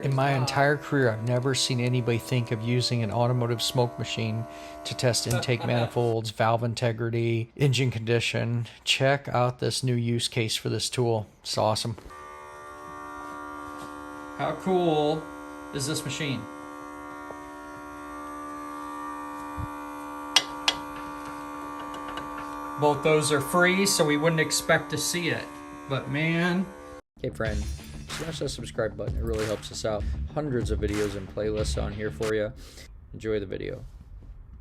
In my entire career, I've never seen anybody think of using an automotive smoke machine to test intake manifolds, valve integrity, engine condition. Check out this new use case for this tool. It's awesome. How cool is this machine? Both those are free, so we wouldn't expect to see it. But man. Hey friend, smash that subscribe button. It really helps us out. Hundreds of videos and playlists on here for you. Enjoy the video.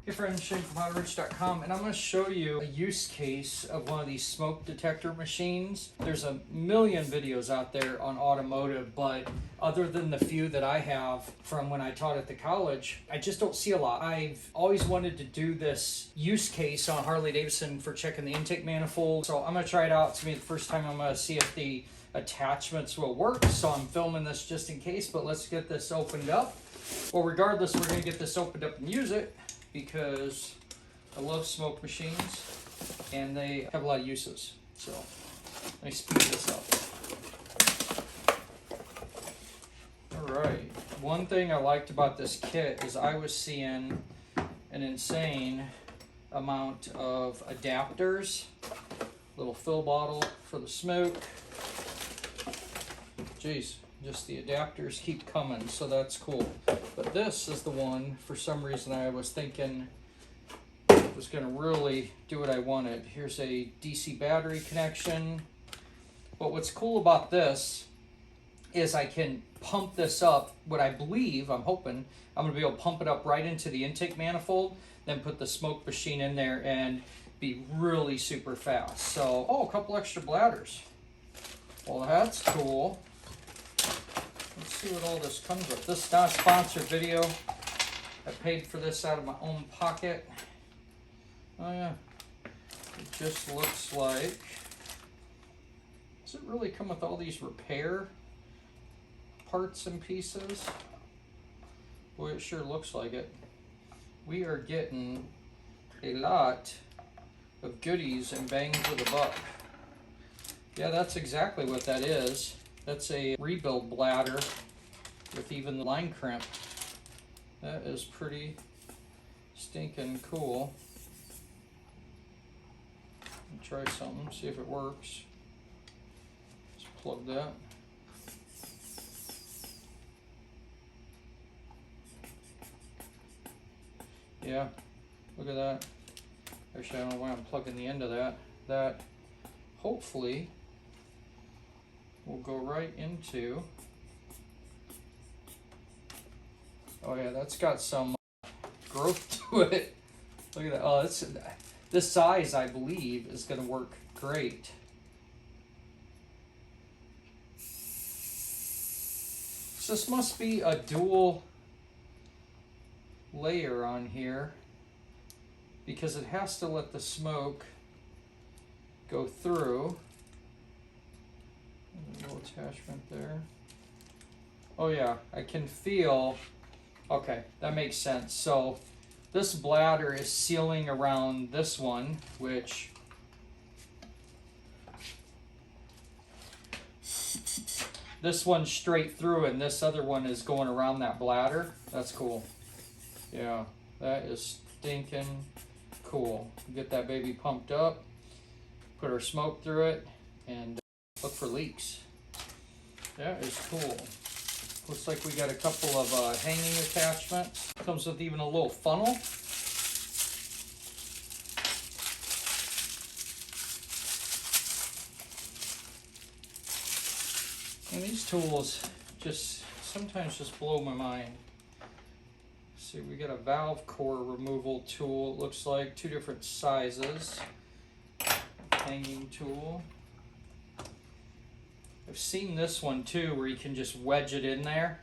Hey friends, Shane from HowToRich.com, and I'm going to show you a use case of one of these smoke detector machines. There's a million videos out there on automotive, but other than the few that I have from when I taught at the college, I just don't see a lot. I've always wanted to do this use case on Harley Davidson for checking the intake manifold, so I'm going to try it out. It's going to be the first time I'm going to see if the attachments will work, so I'm filming this just in case, but let's get this opened up. Well, regardless, we're going to get this opened up and use it, because I love smoke machines and they have a lot of uses. So let me speed this up. Alright, one thing I liked about this kit is I was seeing an insane amount of adapters. Little fill bottle for the smoke. Jeez, just the adapters keep coming, so that's cool. But this is the one, for some reason I was thinking was going to really do what I wanted. Here's a DC battery connection. But what's cool about this is I can pump this up, what I believe, I'm hoping, I'm going to be able to pump it up right into the intake manifold, then put the smoke machine in there and be really super fast. So, oh, a couple extra bladders. Well, that's cool. Let's see what all this comes with. This is not a sponsored video. I paid for this out of my own pocket. Oh yeah. It just looks like... Does it really come with all these repair parts and pieces? Boy, it sure looks like it. We are getting a lot of goodies and bang for the buck. Yeah, that's exactly what that is. That's a rebuild bladder with even the line crimp. That is pretty stinking cool. Try something, see if it works. Let's plug that. Yeah, look at that. Actually, I don't know why I'm plugging the end of that. That hopefully will go right into... Oh yeah, that's got some growth to it. Look at that. Oh, this size, I believe, is going to work great. So this must be a dual layer on here, because it has to let the smoke go through. A little attachment there. Oh yeah, I can feel... Okay, that makes sense. So this bladder is sealing around this one, which this one's straight through and this other one is going around that bladder. That's cool. Yeah, that is stinking cool. Get that baby pumped up, put our smoke through it, and look for leaks. That is cool. Looks like we got a couple of hanging attachments. Comes with even a little funnel. And these tools just sometimes just blow my mind. See, we got a valve core removal tool. It looks like 2 different sizes. Hanging tool. I've seen this one too, where you can just wedge it in there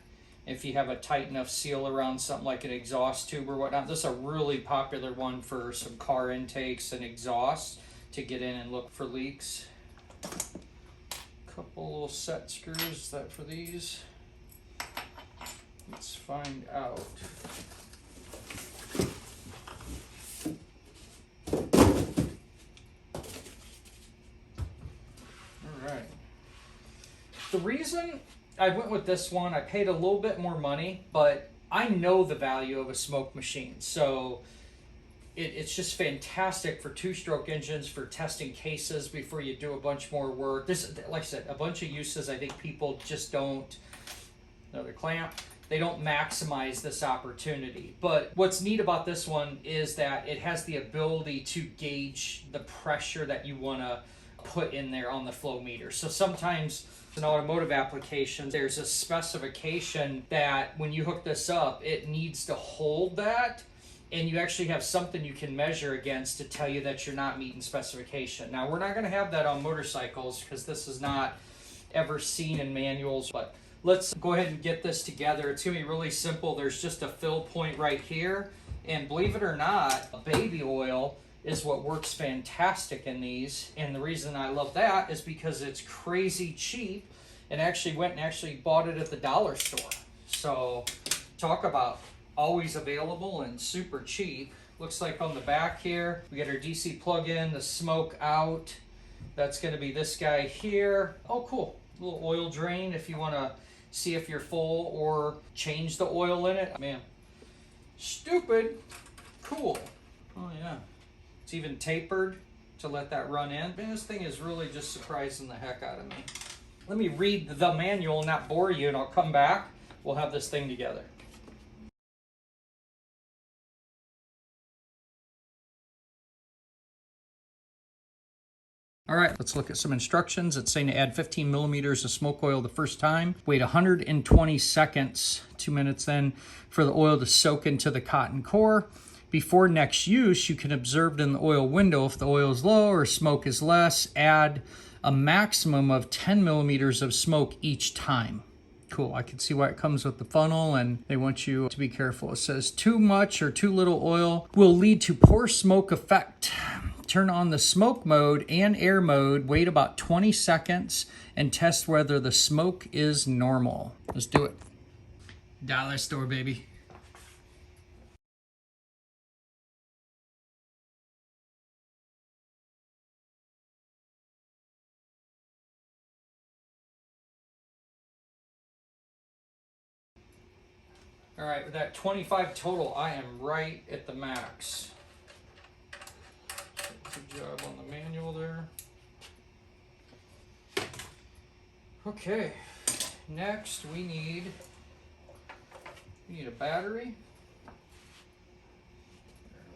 if you have a tight enough seal around something like an exhaust tube or whatnot. This is a really popular one for some car intakes and exhausts to get in and look for leaks. Couple little set screws. Is that for these? Let's find out. All right. The reason I went with this one. I paid a little bit more money, but I know the value of a smoke machine. So it's just fantastic for two-stroke engines, for testing cases before you do a bunch more work. This, like I said, a bunch of uses I think people just don't, another clamp, they don't maximize this opportunity. But what's neat about this one is that it has the ability to gauge the pressure that you want to put in there on the flow meter. So sometimes in automotive applications, there's a specification that when you hook this up, it needs to hold that, and you actually have something you can measure against to tell you that you're not meeting specification. Now, we're not going to have that on motorcycles because this is not ever seen in manuals, but let's go ahead and get this together. It's going to be really simple. There's just a fill point right here, and believe it or not, baby oil is what works fantastic in these, and the reason I love that is because it's crazy cheap, and actually went and actually bought it at the dollar store. So talk about always available and super cheap. Looks like on the back here we got our DC plug-in, the smoke out. That's going to be this guy here. Oh cool, a little oil drain if you want to see if you're full or change the oil in it. Man, stupid cool. Oh yeah, it's even tapered to let that run in. Man, this thing is really just surprising the heck out of me. Let me read the manual and not bore you, and I'll come back. We'll have this thing together. All right, let's look at some instructions. It's saying to add 15 millimeters of smoke oil the first time. Wait 120 seconds, 2 minutes then, for the oil to soak into the cotton core. Before next use, you can observe in the oil window if the oil is low or smoke is less. Add a maximum of 10 millimeters of smoke each time. Cool, I can see why it comes with the funnel, and they want you to be careful. It says too much or too little oil will lead to poor smoke effect. Turn on the smoke mode and air mode, wait about 20 seconds, and test whether the smoke is normal. Let's do it. Dollar store, baby. All right, with that 25 total, I am right at the max. Good job on the manual there. Okay, next we need a battery.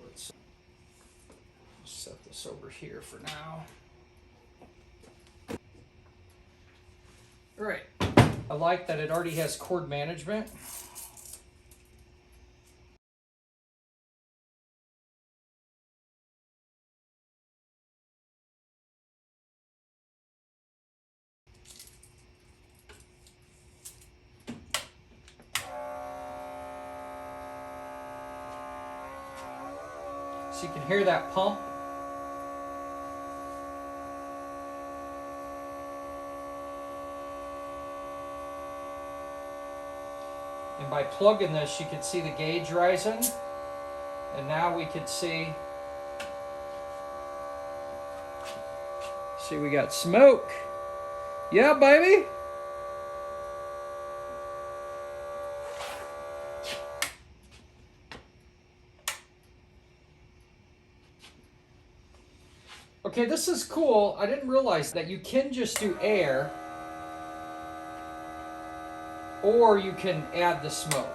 Let's set this over here for now. All right, I like that it already has cord management. So you can hear that pump. And by plugging this, you can see the gauge rising. And now we can see we got smoke. Yeah, baby. Okay, this is cool. I didn't realize that you can just do air, or you can add the smoke.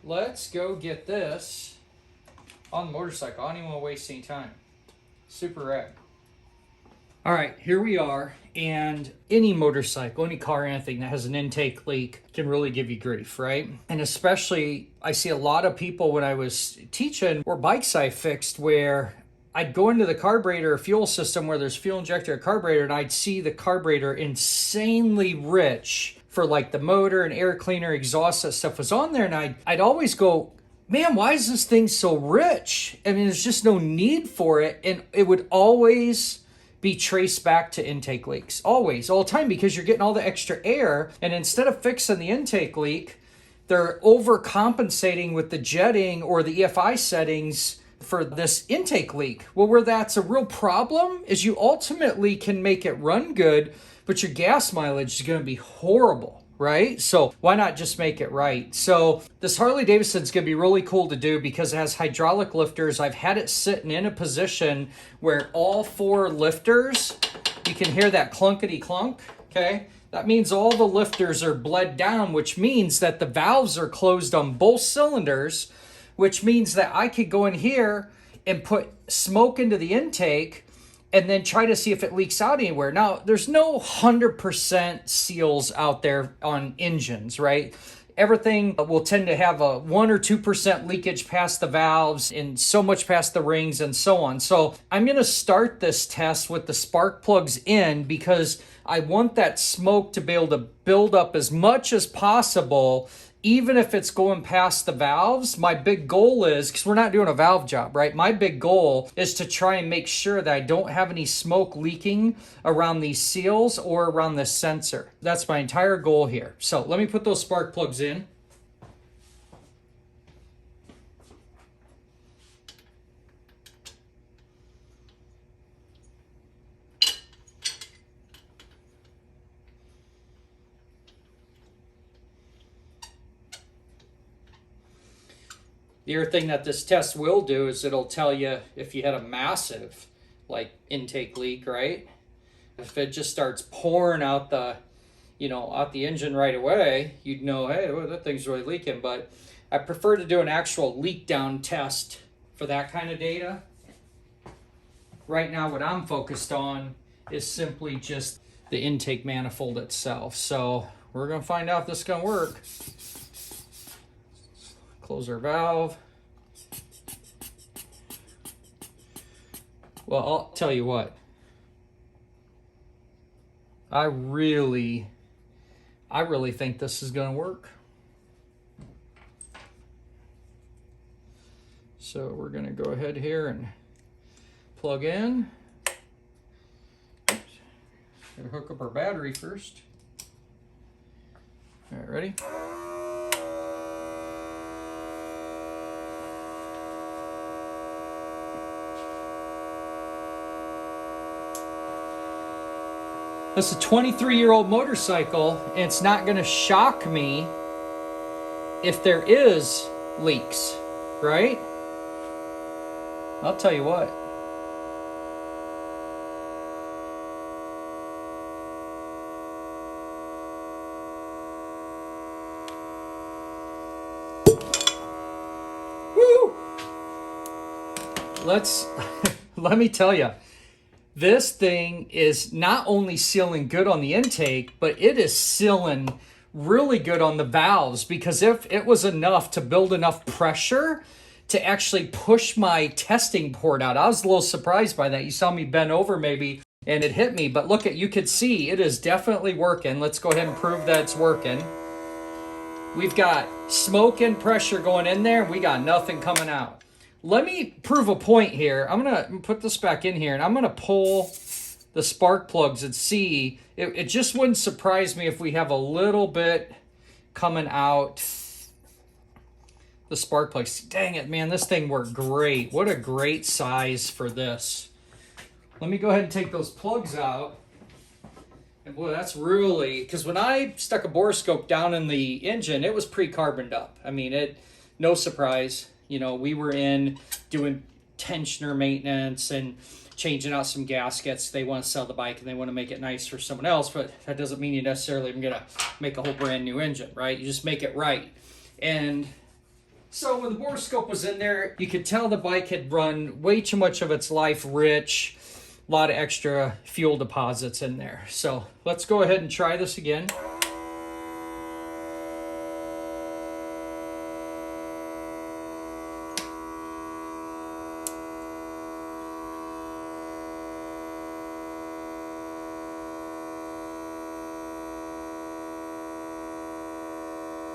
Let's go get this on the motorcycle. I don't even want to waste any time. Super rad. All right, here we are, and any motorcycle, any car, anything that has an intake leak can really give you grief, right? And especially, I see a lot of people when I was teaching, or bikes I fixed, where I'd go into the carburetor or fuel system where there's fuel injector or carburetor, and I'd see the carburetor insanely rich for like the motor and air cleaner, exhaust, that stuff was on there, and I'd always go, man, why is this thing so rich? I mean, there's just no need for it, and it would always be traced back to intake leaks. Always, all the time, because you're getting all the extra air, and instead of fixing the intake leak, they're overcompensating with the jetting or the EFI settings for this intake leak. Well, where that's a real problem is you ultimately can make it run good, but your gas mileage is going to be horrible, right? So why not just make it right? So this Harley Davidson is going to be really cool to do because it has hydraulic lifters. I've had it sitting in a position where all 4 lifters, you can hear that clunkety clunk, okay? That means all the lifters are bled down, which means that the valves are closed on both cylinders, which means that I could go in here and put smoke into the intake and then try to see if it leaks out anywhere. Now, there's no 100% seals out there on engines, right? Everything will tend to have a 1 or 2% leakage past the valves and so much past the rings and so on. So I'm going to start this test with the spark plugs in because I want that smoke to be able to build up as much as possible, even if it's going past the valves. My big goal is, because we're not doing a valve job, right? My big goal is to try and make sure that I don't have any smoke leaking around these seals or around this sensor. That's my entire goal here. So let me put those spark plugs in. The other thing that this test will do is it'll tell you if you had a massive like intake leak, right? If it just starts pouring out the, out the engine right away, you'd know, hey, well, that thing's really leaking. But I prefer to do an actual leak down test for that kind of data. Right now, what I'm focused on is simply just the intake manifold itself. So we're gonna find out if this is gonna work. Close our valve. Well, I'll tell you what. I really think this is going to work. So we're going to go ahead here and plug in. Oops. Gotta hook up our battery first. All right, ready? This is a 23-year-old motorcycle, and it's not going to shock me if there is leaks, right? I'll tell you what. Woo! Let me tell you. This thing is not only sealing good on the intake, but it is sealing really good on the valves, because if it was enough to build enough pressure to actually push my testing port out. I was a little surprised by that. You saw me bend over maybe and it hit me, but look, you could see it is definitely working. Let's go ahead and prove that it's working. We've got smoke and pressure going in there. We got nothing coming out. Let me prove a point here. I'm going to put this back in here, and I'm going to pull the spark plugs and see. It just wouldn't surprise me if we have a little bit coming out the spark plugs. Dang it, man. This thing worked great. What a great size for this. Let me go ahead and take those plugs out. And boy, that's really... Because when I stuck a borescope down in the engine, it was pre-carboned up. I mean, no surprise. We were in doing tensioner maintenance and changing out some gaskets. They want to sell the bike and they want to make it nice for someone else, but that doesn't mean you necessarily are going to make a whole brand new engine, right? You just make it right. And so when the borescope was in there, you could tell the bike had run way too much of its life rich, a lot of extra fuel deposits in there. So let's go ahead and try this again.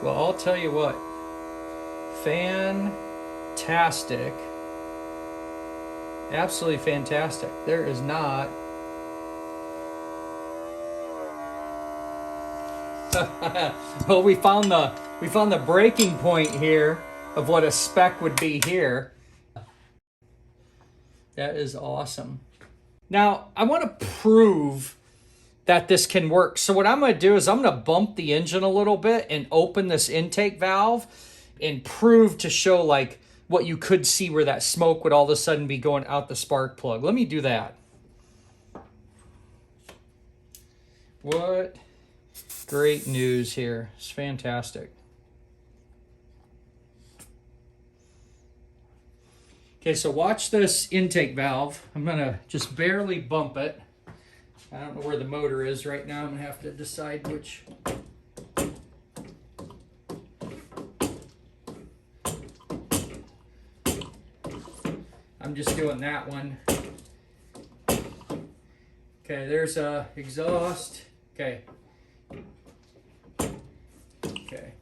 Well, I'll tell you what, fantastic, absolutely fantastic. There is not, well, we found the breaking point here of what a spec would be here. That is awesome. Now, I want to prove that this can work. So what I'm going to do is I'm going to bump the engine a little bit and open this intake valve and prove to show like what you could see where that smoke would all of a sudden be going out the spark plug. Let me do that. What great news here. It's fantastic. Okay, so watch this intake valve. I'm going to just barely bump it. I don't know where the motor is right now. I'm going to have to decide which. I'm just doing that one. Okay, there's a exhaust. Okay. Okay.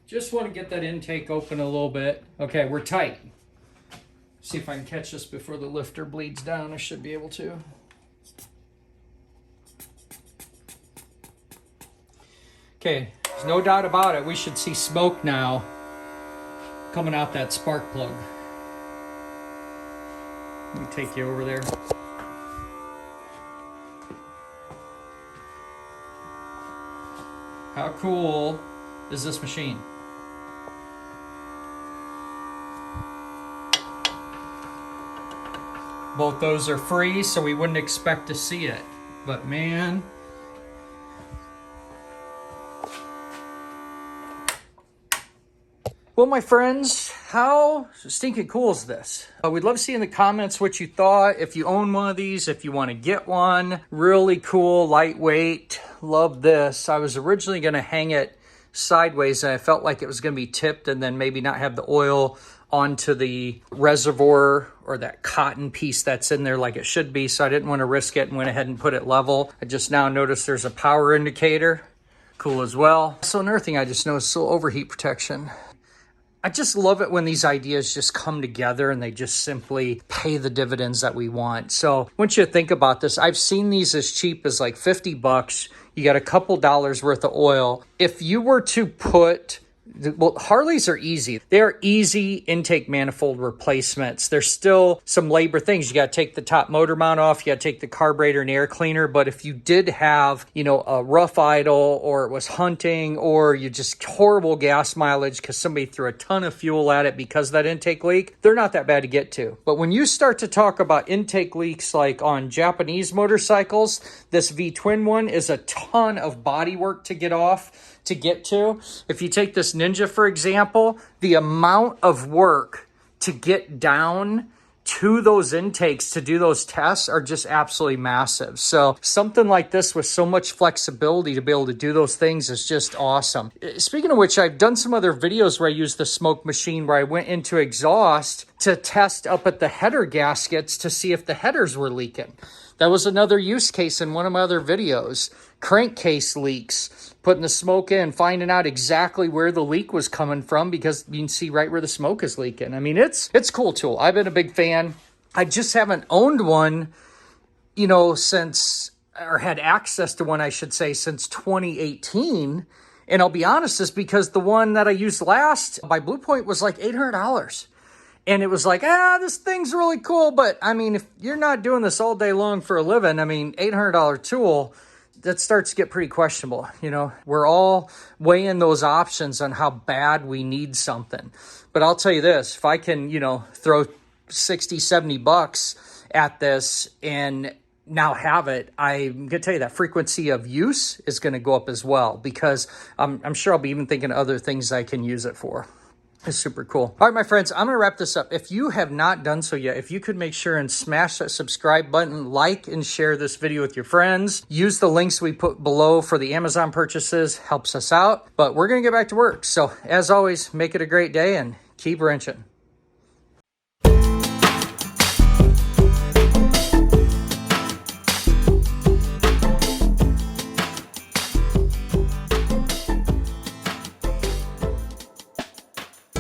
Just want to get that intake open a little bit. Okay, we're tight. See if I can catch this before the lifter bleeds down. I should be able to. Okay, there's no doubt about it. We should see smoke now coming out that spark plug. Let me take you over there. How cool is this machine? Both those are free, so we wouldn't expect to see it. But man, well, my friends, how stinking cool is this? We'd love to see in the comments what you thought. If you own one of these, if you want to get one. Really cool, lightweight. Love this. I was originally going to hang it sideways, and I felt like it was going to be tipped and then maybe not have the oil onto the reservoir or that cotton piece that's in there like it should be, so I didn't want to risk it and went ahead and put it level. I just now noticed there's a power indicator. Cool as well. So another thing I just noticed, so overheat protection. I just love it when these ideas just come together and they just simply pay the dividends that we want. So I want you to think about this. I've seen these as cheap as like 50 bucks. You got a couple dollars worth of oil. If you were to put, well, Harleys are easy. They're easy intake manifold replacements. There's still some labor things. You got to take the top motor mount off. You got to take the carburetor and air cleaner. But if you did have, you know, a rough idle, or it was hunting, or you just horrible gas mileage because somebody threw a ton of fuel at it because of that intake leak, they're not that bad to get to. But when you start to talk about intake leaks like on Japanese motorcycles, this V-twin one is a ton of body work to get off, to get to. If you take this Ninja, for example, the amount of work to get down to those intakes to do those tests are just absolutely massive. So something like this with so much flexibility to be able to do those things is just awesome. Speaking of which, I've done some other videos where I used the smoke machine where I went into exhaust to test up at the header gaskets to see if the headers were leaking. That was another use case in one of my other videos. Crankcase leaks, putting the smoke in, finding out exactly where the leak was coming from because you can see right where the smoke is leaking. I mean, it's a cool tool. I've been a big fan. I just haven't owned one, you know, since, or had access to one, I should say, since 2018. And I'll be honest, it's because the one that I used last by Blue Point was like $800. And it was like, this thing's really cool. But I mean, if you're not doing this all day long for a living, I mean, $800 tool, that starts to get pretty questionable. You know, we're all weighing those options on how bad we need something. But I'll tell you this, if I can, you know, throw 60, 70 bucks at this and now have it, I'm going to tell you that frequency of use is going to go up as well, because I'm sure I'll be even thinking of other things I can use it for. It's super cool. All right, my friends, I'm going to wrap this up. If you have not done so yet, if you could make sure and smash that subscribe button, like and share this video with your friends. Use the links we put below for the Amazon purchases. Helps us out. But we're going to get back to work. So as always, make it a great day and keep wrenching.